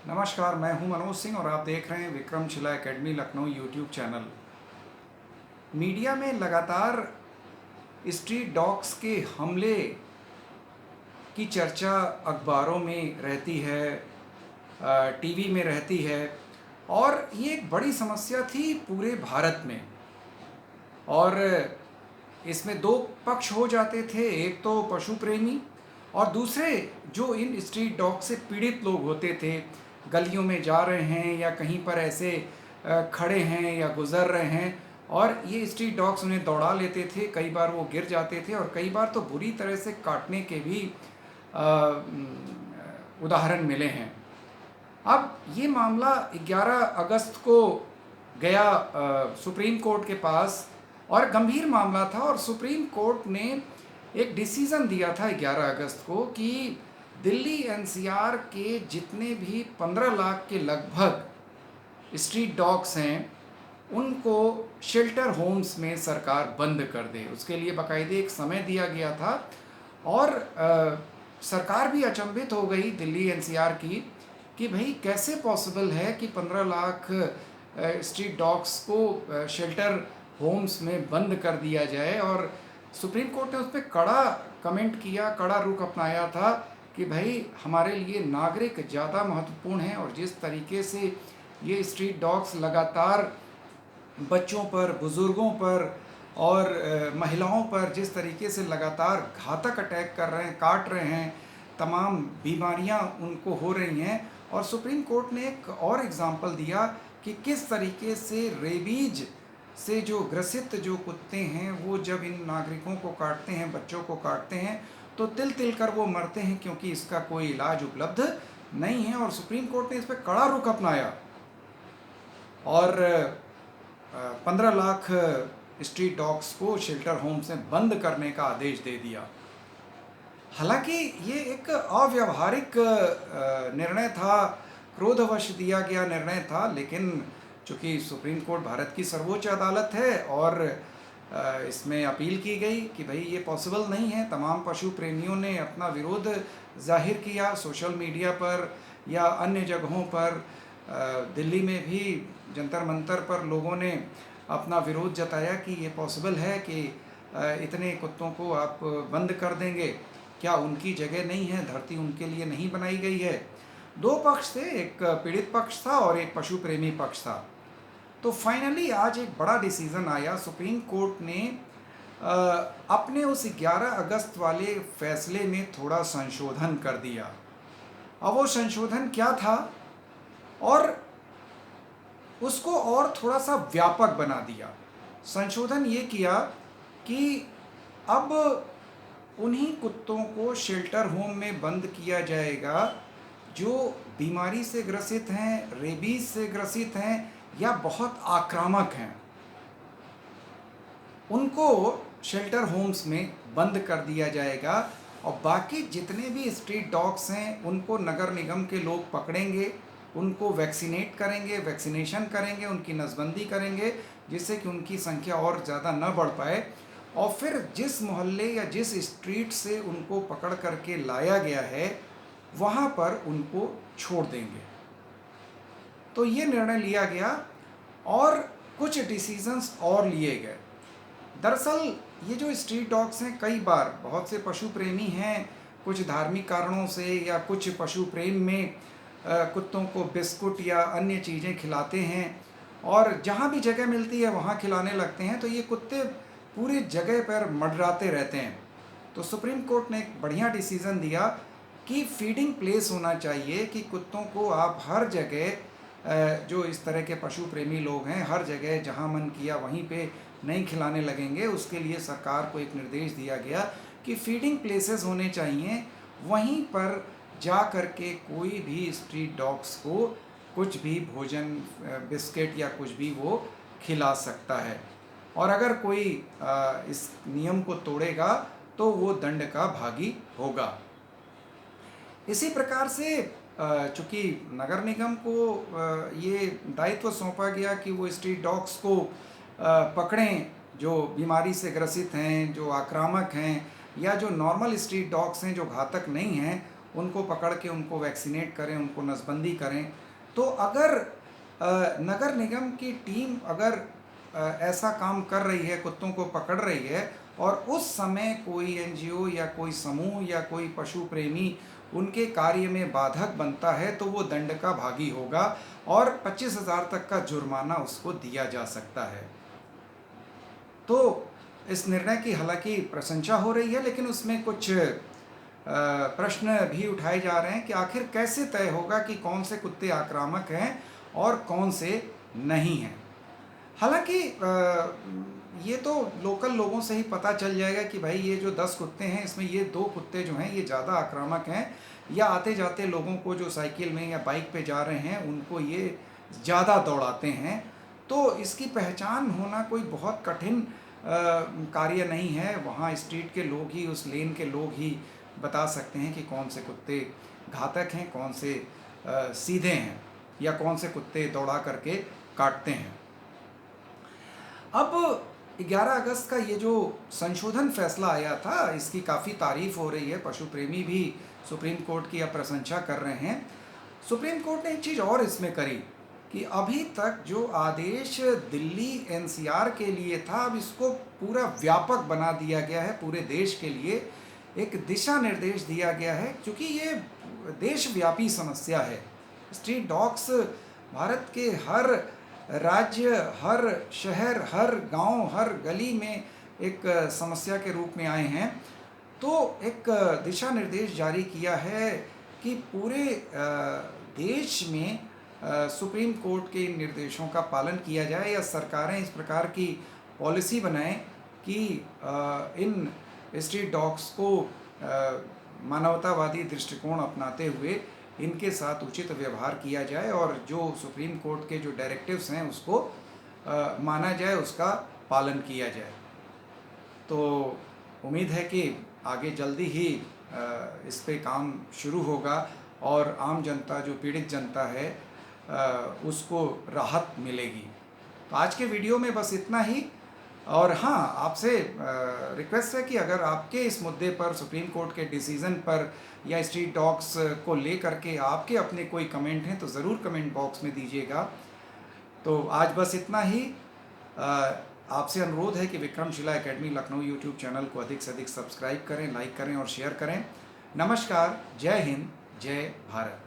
नमस्कार, मैं हूं मनोज सिंह और आप देख रहे हैं Vikramshila academy Lucknow YouTube channel. Media में लगातार स्ट्रीट डॉग्स के हमले की चर्चा अखबारों में रहती है, टीवी में रहती है और ये एक बड़ी समस्या थी पूरे भारत में। और इसमें दो पक्ष हो जाते थे, एक तो पशु प्रेमी और दूसरे जो इन स्ट्रीट डॉग से पीड़ित लोग होते थे। गलियों में जा रहे हैं या कहीं पर ऐसे खड़े हैं या गुजर रहे हैं और ये स्ट्रीट डॉग्स उन्हें दौड़ा लेते थे। कई बार वो गिर जाते थे और कई बार तो बुरी तरह से काटने के भी उदाहरण मिले हैं। अब ये मामला 11 अगस्त को गया सुप्रीम कोर्ट के पास और गंभीर मामला था और सुप्रीम कोर्ट ने एक डिसीज़न दिया था 11 अगस्त को कि दिल्ली एनसीआर के जितने भी 15 लाख के लगभग स्ट्रीट डॉग्स हैं उनको शेल्टर होम्स में सरकार बंद कर दे। उसके लिए बाकायदे एक समय दिया गया था और सरकार भी अचंभित हो गई दिल्ली एनसीआर की कि भाई कैसे पॉसिबल है कि 15 लाख स्ट्रीट डॉग्स को शेल्टर होम्स में बंद कर दिया जाए। और सुप्रीम कोर्ट ने उस पर कड़ा कमेंट किया, कड़ा रुख अपनाया था कि भाई हमारे लिए नागरिक ज़्यादा महत्वपूर्ण हैं और जिस तरीके से ये स्ट्रीट डॉग्स लगातार बच्चों पर, बुज़ुर्गों पर और महिलाओं पर जिस तरीके से लगातार घातक अटैक कर रहे हैं, काट रहे हैं, तमाम बीमारियां उनको हो रही हैं। और सुप्रीम कोर्ट ने एक और एग्ज़ाम्पल दिया कि किस तरीके से रेबीज से जो ग्रसित जो कुत्ते हैं वो जब इन नागरिकों को काटते हैं, बच्चों को काटते हैं तो तिल तिल कर वो मरते हैं क्योंकि इसका कोई इलाज उपलब्ध नहीं है। और सुप्रीम कोर्ट ने इस पर कड़ा रुख अपनाया और 15 लाख स्ट्रीट डॉग्स को शेल्टर होम से बंद करने का आदेश दे दिया। हालांकि ये एक अव्यावहारिक निर्णय था, क्रोधवश दिया गया निर्णय था, लेकिन चूँकि सुप्रीम कोर्ट भारत की सर्वोच्च अदालत है और इसमें अपील की गई कि भाई ये पॉसिबल नहीं है। तमाम पशु प्रेमियों ने अपना विरोध जाहिर किया सोशल मीडिया पर या अन्य जगहों पर। दिल्ली में भी जंतर मंतर पर लोगों ने अपना विरोध जताया कि ये पॉसिबल है कि इतने कुत्तों को आप बंद कर देंगे, क्या उनकी जगह नहीं है, धरती उनके लिए नहीं बनाई गई है। दो पक्ष थे, एक पीड़ित पक्ष था और एक पशु प्रेमी पक्ष था। तो फाइनली आज एक बड़ा डिसीज़न आया। सुप्रीम कोर्ट ने अपने उस 11 अगस्त वाले फैसले में थोड़ा संशोधन कर दिया। अब वो संशोधन क्या था और उसको और थोड़ा सा व्यापक बना दिया। संशोधन ये किया कि अब उन्हीं कुत्तों को शेल्टर होम में बंद किया जाएगा जो बीमारी से ग्रसित हैं, रेबीज से ग्रसित हैं या बहुत आक्रामक हैं। उनको शेल्टर होम्स में बंद कर दिया जाएगा और बाकी जितने भी स्ट्रीट डॉग्स हैं उनको नगर निगम के लोग पकड़ेंगे, उनको वैक्सीनेट करेंगे, वैक्सीनेशन करेंगे, उनकी नसबंदी करेंगे जिससे कि उनकी संख्या और ज़्यादा न बढ़ पाए। और फिर जिस मोहल्ले या जिस स्ट्रीट से उनको पकड़ करके लाया गया है वहाँ पर उनको छोड़ देंगे। तो ये निर्णय लिया गया और कुछ डिसीजंस और लिए गए। दरअसल ये जो स्ट्रीट डॉग्स हैं, कई बार बहुत से पशु प्रेमी हैं, कुछ धार्मिक कारणों से या कुछ पशु प्रेम में कुत्तों को बिस्कुट या अन्य चीज़ें खिलाते हैं और जहाँ भी जगह मिलती है वहाँ खिलाने लगते हैं। तो ये कुत्ते पूरी जगह पर मंडराते रहते हैं। तो सुप्रीम कोर्ट ने एक बढ़िया डिसीज़न दिया कि फीडिंग प्लेस होना चाहिए, कि कुत्तों को आप हर जगह जो इस तरह के पशु प्रेमी लोग हैं हर जगह जहाँ मन किया वहीं पे नहीं खिलाने लगेंगे। उसके लिए सरकार को एक निर्देश दिया गया कि फीडिंग प्लेसेस होने चाहिए, वहीं पर जा कर के कोई भी स्ट्रीट डॉग्स को कुछ भी भोजन, बिस्किट या कुछ भी वो खिला सकता है। और अगर कोई इस नियम को तोड़ेगा तो वो दंड का भागी होगा। इसी प्रकार से चूँकि नगर निगम को ये दायित्व सौंपा गया कि वो स्ट्रीट डॉग्स को पकड़ें जो बीमारी से ग्रसित हैं, जो आक्रामक हैं या जो नॉर्मल स्ट्रीट डॉग्स हैं जो घातक नहीं हैं, उनको पकड़ के उनको वैक्सीनेट करें, उनको नसबंदी करें। तो अगर नगर निगम की टीम अगर ऐसा काम कर रही है, कुत्तों को पकड़ रही है, और उस समय कोई एनजीओ या कोई समूह या कोई पशु प्रेमी उनके कार्य में बाधक बनता है, तो वो दंड का भागी होगा और 25,000 तक का जुर्माना उसको दिया जा सकता है। तो इस निर्णय की हालांकि प्रशंसा हो रही है, लेकिन उसमें कुछ प्रश्न भी उठाए जा रहे हैं कि आखिर कैसे तय होगा कि कौन से कुत्ते आक्रामक हैं और कौन से नहीं हैं। हालांकि ये तो लोकल लोगों से ही पता चल जाएगा कि भाई ये जो 10 कुत्ते हैं, इसमें ये 2 कुत्ते जो हैं ये ज़्यादा आक्रामक हैं, या आते जाते लोगों को जो साइकिल में या बाइक पे जा रहे हैं उनको ये ज़्यादा दौड़ाते हैं। तो इसकी पहचान होना कोई बहुत कठिन कार्य नहीं है। वहाँ स्ट्रीट के लोग ही, उस लेन के लोग ही बता सकते हैं कि कौन से कुत्ते घातक हैं, कौन से सीधे हैं, या कौन से कुत्ते दौड़ा करके काटते हैं। अब 11 अगस्त का ये जो संशोधन फैसला आया था, इसकी काफ़ी तारीफ हो रही है। पशु प्रेमी भी सुप्रीम कोर्ट की अब प्रशंसा कर रहे हैं। सुप्रीम कोर्ट ने एक चीज़ और इसमें करी कि अभी तक जो आदेश दिल्ली एनसीआर के लिए था, अब इसको पूरा व्यापक बना दिया गया है। पूरे देश के लिए एक दिशा निर्देश दिया गया है, क्योंकि ये देशव्यापी समस्या है। स्ट्रीट डॉग्स भारत के हर राज्य, हर शहर, हर गांव, हर गली में एक समस्या के रूप में आए हैं। तो एक दिशा निर्देश जारी किया है कि पूरे देश में सुप्रीम कोर्ट के इन निर्देशों का पालन किया जाए, या सरकारें इस प्रकार की पॉलिसी बनाएं कि इन स्ट्रीट डॉग्स को मानवतावादी दृष्टिकोण अपनाते हुए इनके साथ उचित व्यवहार किया जाए, और जो सुप्रीम कोर्ट के जो डायरेक्टिव्स हैं उसको माना जाए, उसका पालन किया जाए। तो उम्मीद है कि आगे जल्दी ही इस पे काम शुरू होगा और आम जनता, जो पीड़ित जनता है, उसको राहत मिलेगी। तो आज के वीडियो में बस इतना ही। और हाँ, आपसे रिक्वेस्ट है कि अगर आपके इस मुद्दे पर, सुप्रीम कोर्ट के डिसीज़न पर या स्ट्रीट डॉग्स को ले करके आपके अपने कोई कमेंट हैं, तो ज़रूर कमेंट बॉक्स में दीजिएगा। तो आज बस इतना ही। आपसे अनुरोध है कि Vikramshila academy Lucknow YouTube channel को अधिक से अधिक सब्सक्राइब करें, लाइक करें और शेयर करें। नमस्कार, जय हिंद, जय भारत।